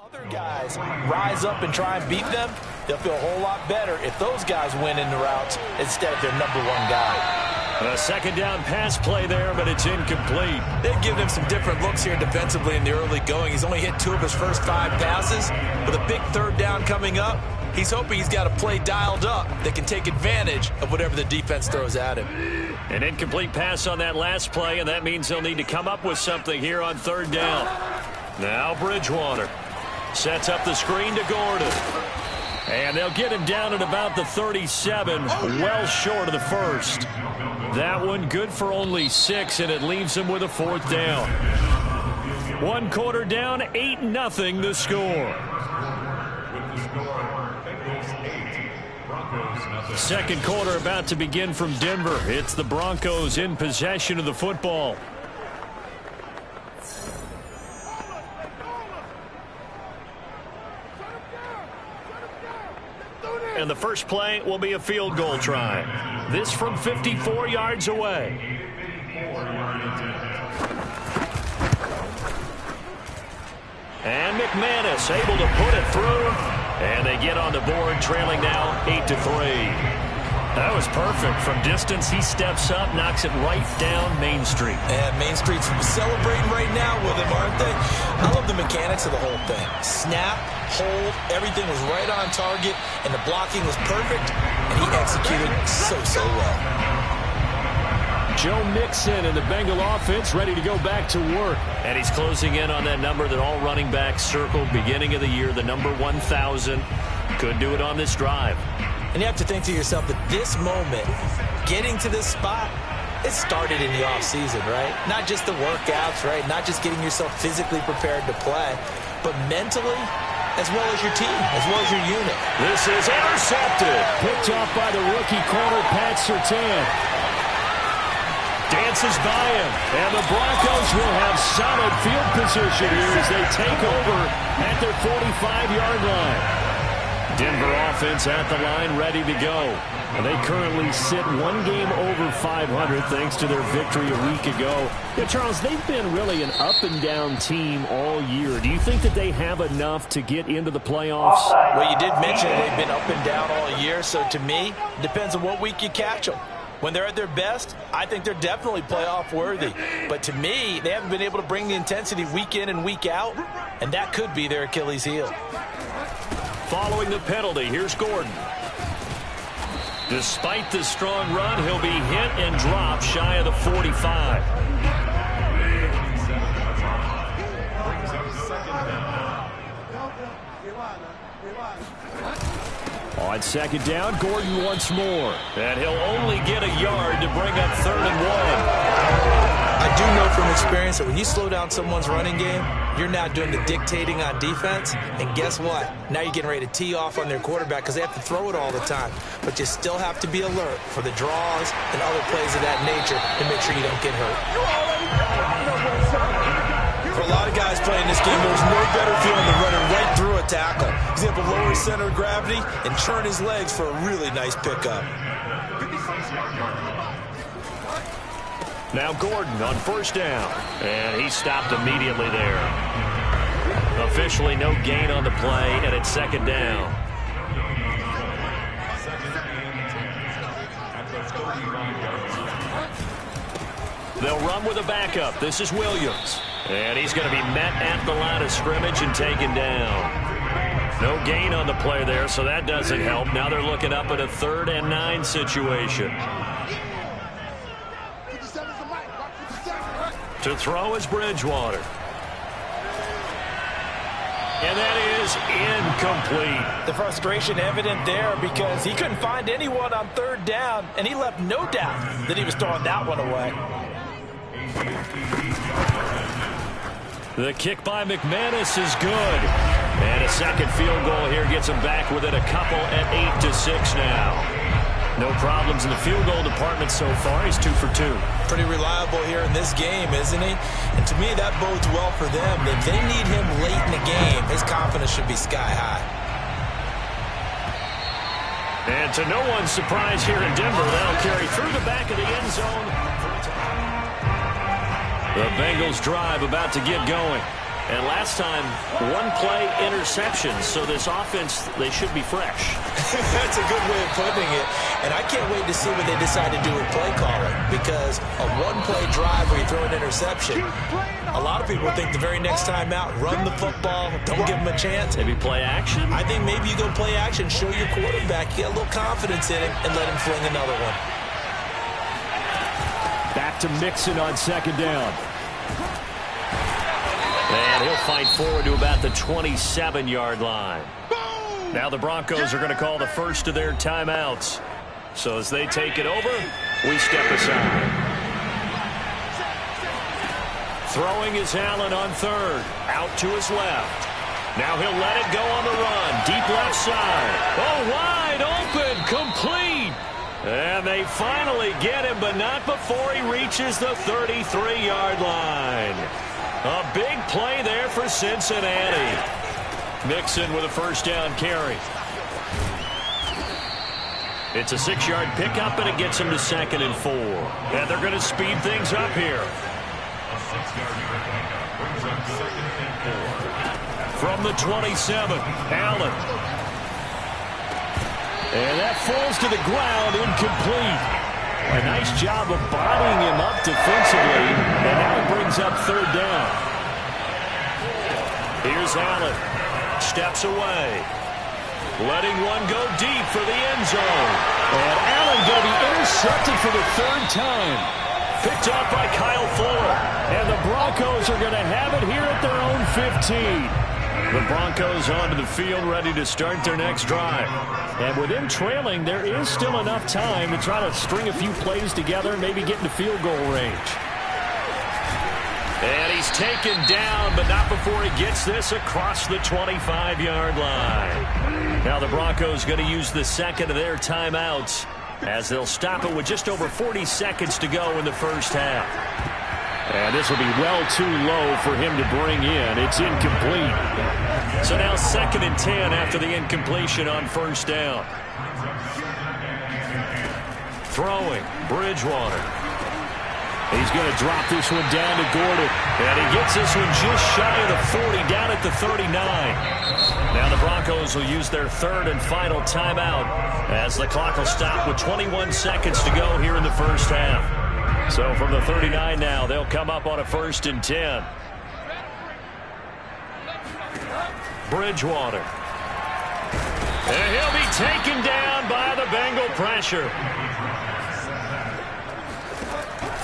Other guys rise up and try and beat them, they'll feel a whole lot better if those guys win in the routes instead of their number one guy. A second down pass play there, but it's incomplete. They've given him some different looks here defensively in the early going. He's only hit 2 of his first 5 passes. With a big third down coming up, he's hoping he's got a play dialed up that can take advantage of whatever the defense throws at him. An incomplete pass on that last play, and that means they'll need to come up with something here on third down. Now Bridgewater sets up the screen to Gordon. And they'll get him down at about the 37, well short of the first. That one good for only 6, and it leaves him with a 4th down. 1 quarter down, 8-0 the score. Second quarter about to begin from Denver. It's the Broncos in possession of the football. And the first play will be a field goal try. This from 54 yards away. And McManus able to put it through. And they get on the board, trailing now 8-3. That was perfect. From distance, he steps up, knocks it right down Main Street. And Main Street's celebrating right now with him, aren't they? I love the mechanics of the whole thing. Snap, hold, everything was right on target, and the blocking was perfect, and he executed so well. Joe Mixon and the Bengal offense ready to go back to work. And he's closing in on that number that all running backs circled beginning of the year, the number 1,000. Could do it on this drive. And you have to think to yourself that this moment, getting to this spot, it started in the offseason, right? Not just the workouts, right? Not just getting yourself physically prepared to play, but mentally, as well as your team, as well as your unit. This is intercepted. Picked off by the rookie corner, Pat Surtain. Dances by him, and the Broncos will have solid field position here as they take over at their 45-yard line. Denver offense at the line, ready to go. And they currently sit 1 game over 500 thanks to their victory a week ago. Yeah, Charles, they've been really an up-and-down team all year. Do you think that they have enough to get into the playoffs? Well, you did mention they've been up and down all year, so to me, it depends on what week you catch them. When they're at their best, I think they're definitely playoff worthy. But to me, they haven't been able to bring the intensity week in and week out, and that could be their Achilles heel. Following the penalty, here's Gordon. Despite the strong run, he'll be hit and dropped shy of the 45. On second down, Gordon once more. And he'll only get a yard to bring up 3rd and 1. I do know from experience that when you slow down someone's running game, you're now doing the dictating on defense. And guess what? Now you're getting ready to tee off on their quarterback because they have to throw it all the time. But you still have to be alert for the draws and other plays of that nature to make sure you don't get hurt. For a lot of guys playing this game, there's no better feeling than running right through a tackle. He's able to lower his center of gravity and turn his legs for a really nice pickup. Now Gordon on first down. And he stopped immediately there. Officially no gain on the play, and it's second down. They'll run with a backup. This is Williams. And he's going to be met at the line of scrimmage and taken down. No gain on the play there, so that doesn't help. Now they're looking up at a 3rd and 9 situation. To throw is Bridgewater. And that is incomplete. The frustration evident there because he couldn't find anyone on 3rd down, and he left no doubt that he was throwing that one away. The kick by McManus is good. And a second field goal here gets him back within a couple at 8-6 now. No problems in the field goal department so far. He's 2 for 2. Pretty reliable here in this game, isn't he? And to me, that bodes well for them. If they need him late in the game, his confidence should be sky high. And to no one's surprise here in Denver, that'll carry through the back of the end zone. The Bengals drive about to get going. And last time, one-play interception. So this offense, they should be fresh. That's a good way of putting it. And I can't wait to see what they decide to do with play calling. Because a one-play drive where you throw an interception, a lot of people think the very next time out, run the football, don't give them a chance. Maybe play action? I think maybe you go play action, show your quarterback, get a little confidence in him, and let him fling another one. Back to Mixon on second down. And he'll fight forward to about the 27-yard line. Now the Broncos are going to call the first of their timeouts. So as they take it over, we step aside. Throwing is Allen on third. Out to his left. Now he'll let it go on the run. Deep left side. Oh, wide open. Complete. And they finally get him, but not before he reaches the 33-yard line. A big play there for Cincinnati. Mixon with a first down carry. It's a 6-yard pickup, and it gets him to 2nd and 4. And they're going to speed things up here. From the 27, Allen. And that falls to the ground, incomplete. A nice job of bodying him up defensively, and now it brings up 3rd down. Here's Allen. Steps away. Letting one go deep for the end zone. And Allen going to be intercepted for the 3rd time. Picked off by Kyle Fuller. And the Broncos are going to have it here at their own 15. The Broncos onto the field, ready to start their next drive. And with him trailing, there is still enough time to try to string a few plays together, maybe get into field goal range. And he's taken down, but not before he gets this across the 25-yard line. Now the Broncos going to use the second of their timeouts as they'll stop it with just over 40 seconds to go in the first half. And this will be well too low for him to bring in. It's incomplete. So now 2nd and 10 after the incompletion on first down. Throwing, Bridgewater. He's going to drop this one down to Gordon. And he gets this one just shy of the 40, down at the 39. Now the Broncos will use their 3rd and final timeout as the clock will stop with 21 seconds to go here in the first half. So from the 39 now, they'll come up on a 1st and 10. Bridgewater. And he'll be taken down by the Bengal pressure.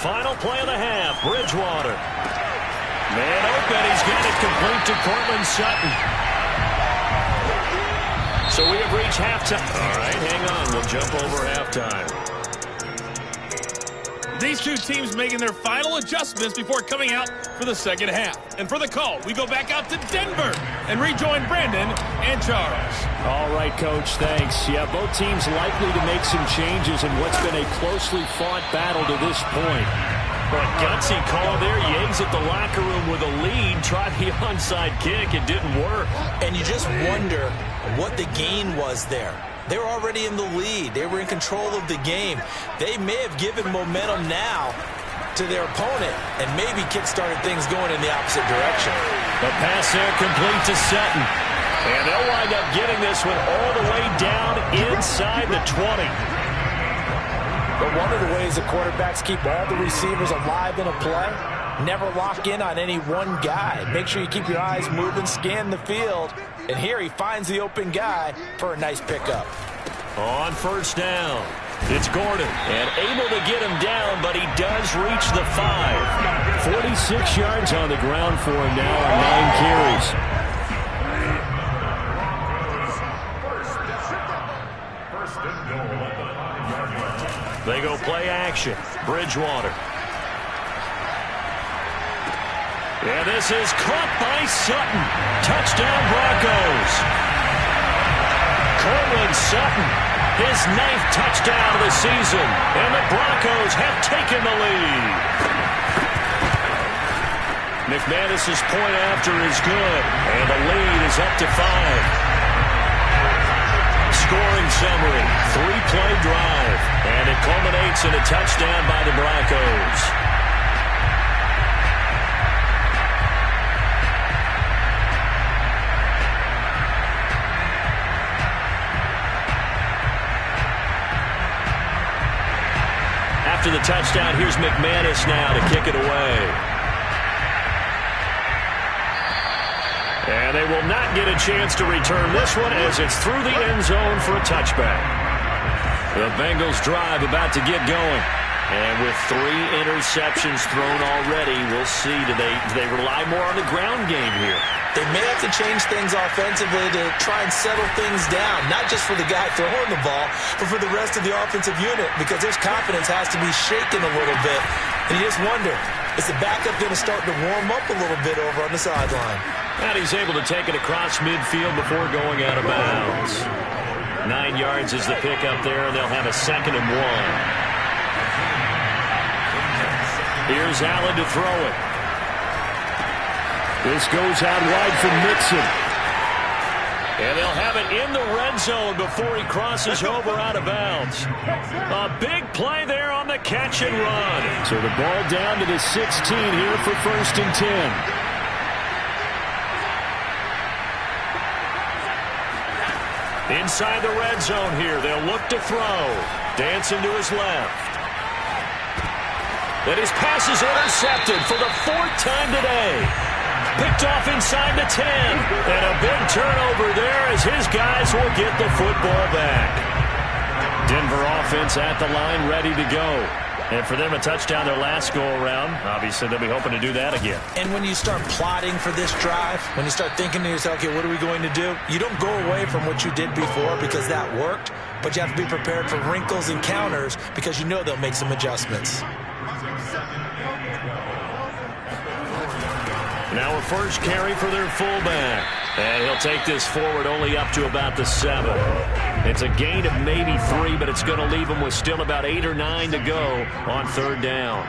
Final play of the half, Bridgewater. Man open, he's got it complete to Cortland Sutton. So we have reached halftime. All right, hang on, we'll jump over halftime. These two teams making their final adjustments before coming out for the second half. And for the call, we go back out to Denver and rejoin Brandon and Charles. All right, Coach, thanks. Yeah, both teams likely to make some changes in what's been a closely fought battle to this point. But gutsy call there. Yates at the locker room with a lead. Tried the onside kick. It didn't work. And you just wonder what the gain was there. They were already in the lead. They were in control of the game. They may have given momentum now to their opponent and maybe kick-started things going in the opposite direction. The pass there complete to Sutton. And they'll wind up getting this one all the way down inside the 20. But one of the ways the quarterbacks keep all the receivers alive in a play, never lock in on any one guy. Make sure you keep your eyes moving, scan the field. And here he finds the open guy for a nice pickup. On first down, it's Gordon. And able to get him down, but he does reach the 5. 46 yards on the ground for him now on 9 carries. They go play action. Bridgewater. And this is caught by Sutton. Touchdown Broncos. Cortland Sutton, his 9th touchdown of the season. And the Broncos have taken the lead. McManus's point after is good. And the lead is up to 5. Scoring summary, 3-play drive. And it culminates in a touchdown by the Broncos. touchdown. Here's McManus now to kick it away. And they will not get a chance to return this one as it's through the end zone for a touchback. The Bengals drive about to get going. And with 3 interceptions thrown already, we'll see. Do they rely more on the ground game here? They may have to change things offensively to try and settle things down, not just for the guy throwing the ball, but for the rest of the offensive unit, because their confidence has to be shaken a little bit. And you just wonder, is the backup going to start to warm up a little bit over on the sideline? And he's able to take it across midfield before going out of bounds. 9 yards is the pickup there, and they'll have a 2nd and 1. Here's Allen to throw it. This goes out wide for Mixon. And they'll have it in the red zone before he crosses over out of bounds. A big play there on the catch and run. So the ball down to the 16 here for 1st and 10. Inside the red zone here, they'll look to throw. Dancing to his left. And his pass is intercepted for the 4th time today. Picked off inside the 10. And a big turnover there as his guys will get the football back. Denver offense at the line, ready to go. And for them, a touchdown their last go-around. Obviously, they'll be hoping to do that again. And when you start plotting for this drive, when you start thinking to yourself, okay, what are we going to do? You don't go away from what you did before because that worked, but you have to be prepared for wrinkles and counters because you know they'll make some adjustments. Now a first carry for their fullback. And he'll take this forward only up to about the 7. It's a gain of maybe 3, but it's going to leave them with still about 8 or 9 to go on 3rd down.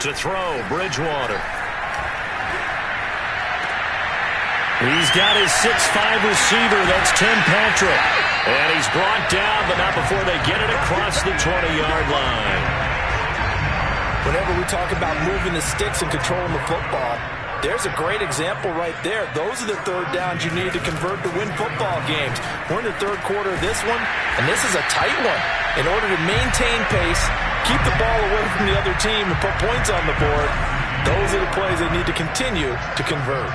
To throw, Bridgewater. He's got his 6'5 receiver. That's Tim Patrick. And he's brought down, but not before they get it across the 20-yard line. Whenever we talk about moving the sticks and controlling the football, there's a great example right there. Those are the 3rd downs you need to convert to win football games. We're in the 3rd quarter of this one, and this is a tight one. In order to maintain pace, keep the ball away from the other team, and put points on the board, those are the plays they need to continue to convert.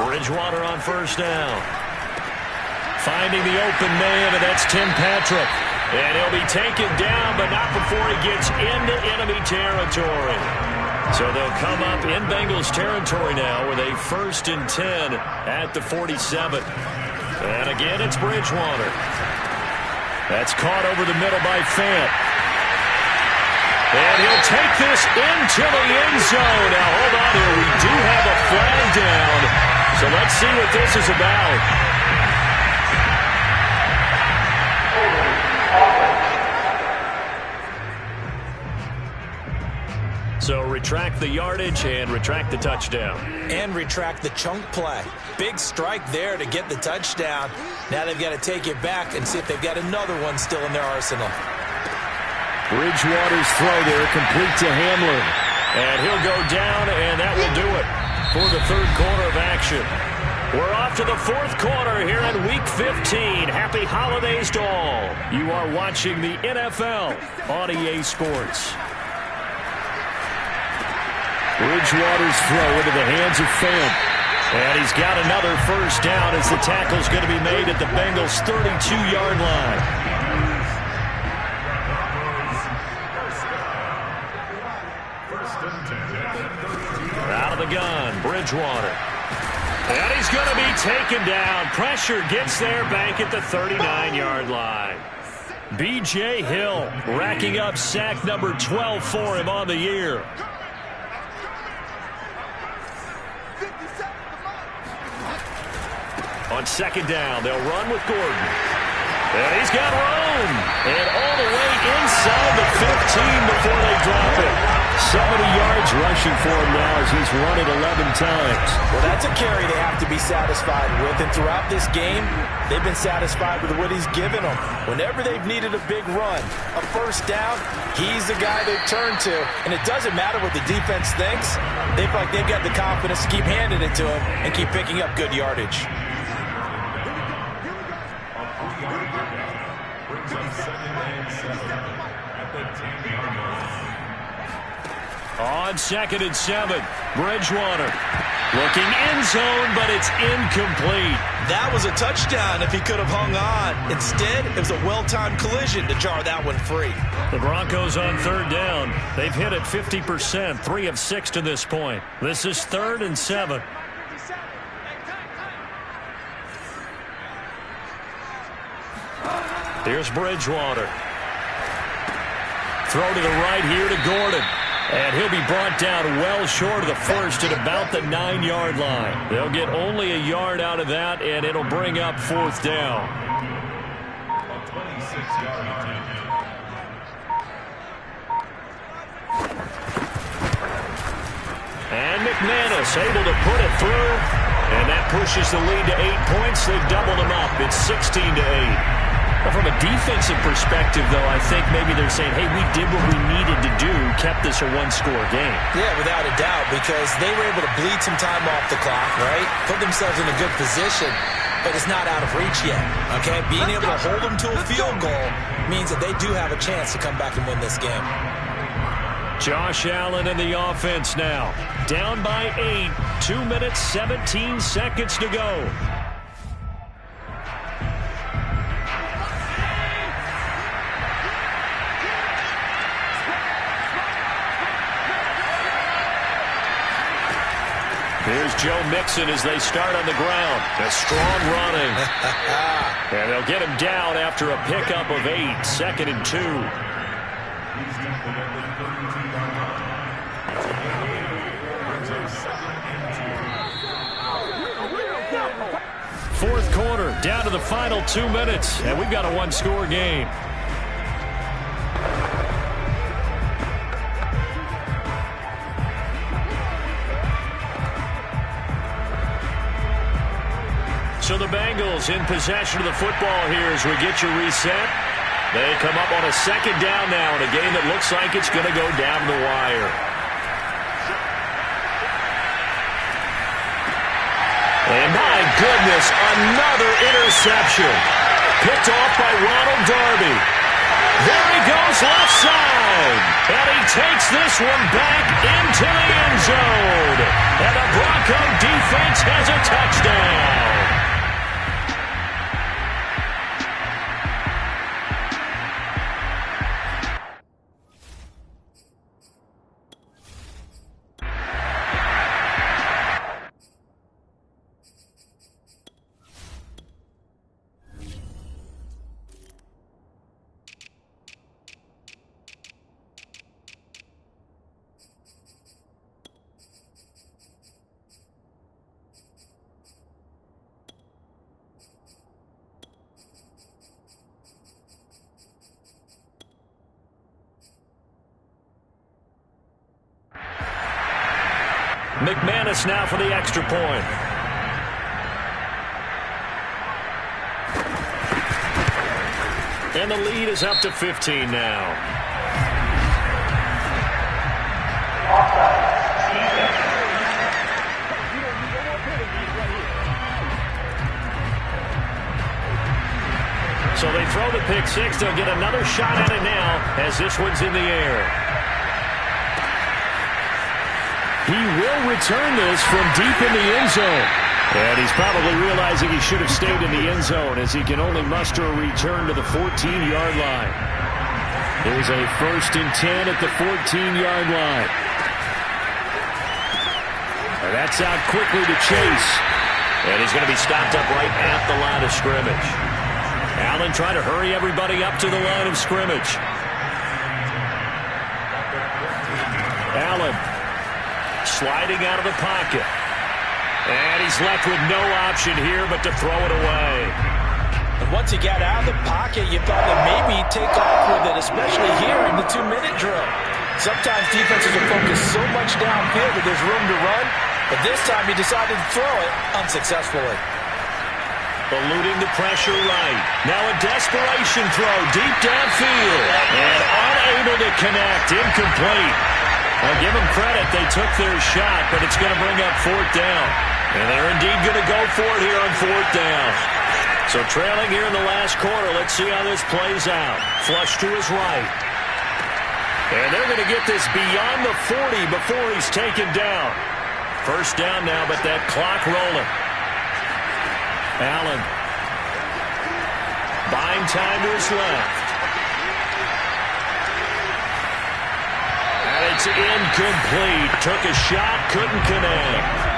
Bridgewater on 1st down. Finding the open man, and that's Tim Patrick. And he'll be taken down, but not before he gets into enemy territory. So they'll come up in Bengals territory now with a 1st and 10 at the 47. And again, it's Bridgewater. That's caught over the middle by Fant. And he'll take this into the end zone. Now, hold on here. We do have a flag down. So let's see what this is about. So retract the yardage and retract the touchdown. And retract the chunk play. Big strike there to get the touchdown. Now they've got to take it back and see if they've got another one still in their arsenal. Bridgewater's throw there, complete to Hamlin. And he'll go down, and that will do it for the 3rd quarter of action. We're off to the 4th quarter here in Week 15. Happy holidays to all. You are watching the NFL on EA Sports. Bridgewater's throw into the hands of Fant. And he's got another 1st down as the tackle's going to be made at the Bengals' 32-yard line. Out of the gun, Bridgewater. And he's going to be taken down. Pressure gets there back at the 39-yard line. B.J. Hill racking up sack number 12 for him on the year. On 2nd down, they'll run with Gordon. And he's got room. And all the way inside the 15 before they drop it. 70 yards rushing for him now as he's run it 11 times. Well, that's a carry they have to be satisfied with. And throughout this game, they've been satisfied with what he's given them. Whenever they've needed a big run, a 1st down, he's the guy they turn to. And it doesn't matter what the defense thinks. They feel like they've got the confidence to keep handing it to him and keep picking up good yardage. On 2nd and 7, Bridgewater looking end zone, but it's incomplete. That was a touchdown if he could have hung on. Instead, it was a well-timed collision to jar that one free. The Broncos on 3rd down. They've hit it 50%, 3 of 6 to this point. This is 3rd and 7. Here's Bridgewater. Throw to the right here to Gordon. And he'll be brought down well short of the first at about the 9-yard line. They'll get only a yard out of that, and it'll bring up 4th down. And McManus able to put it through. And that pushes the lead to 8 points. They've doubled them up. It's 16-8. From a defensive perspective, though, I think maybe they're saying, hey, we did what we needed to do, kept this a one-score game. Yeah, without a doubt, because they were able to bleed some time off the clock, right? Put themselves in a good position, but it's not out of reach yet, okay? Being able to hold them to a field goal means that they do have a chance to come back and win this game. Josh Allen in the offense now. Down by 8, 2 minutes, 17 seconds to go. Here's Joe Mixon as they start on the ground. A strong running. And they'll get him down after a pickup of 8. 2nd and 2. Fourth quarter, down to the final 2 minutes. And we've got a one-score game. So the Bengals in possession of the football here as we get you reset. They come up on a 2nd down now in a game that looks like it's going to go down the wire. And my goodness, another interception. Picked off by Ronald Darby. There he goes left side. And he takes this one back into the end zone. And the Bronco defense has a touchdown. McManus now for the extra point. And the lead is up to 15 now. So they throw the pick six. They'll get another shot at it now as this one's in the air. He will return this from deep in the end zone. And he's probably realizing he should have stayed in the end zone as he can only muster a return to the 14-yard line. There's a 1st and 10 at the 14-yard line. And that's out quickly to Chase. And he's going to be stopped up right at the line of scrimmage. Allen trying to hurry everybody up to the line of scrimmage. Allen sliding out of the pocket. And he's left with no option here but to throw it away. And once he got out of the pocket, you thought that maybe he'd take off with it, especially here in the 2-minute drill. Sometimes defenses will focus so much downfield that there's room to run, but this time he decided to throw it unsuccessfully. Eluding the pressure right. Now a desperation throw deep downfield. And unable to connect. Incomplete. I'll give them credit. They took their shot, but it's going to bring up 4th down. And they're indeed going to go for it here on 4th down. So trailing here in the last quarter. Let's see how this plays out. Flush to his right. And they're going to get this beyond the 40 before he's taken down. First down now, but that clock rolling. Allen. Buying time to his left. And it's incomplete. Took a shot, couldn't connect.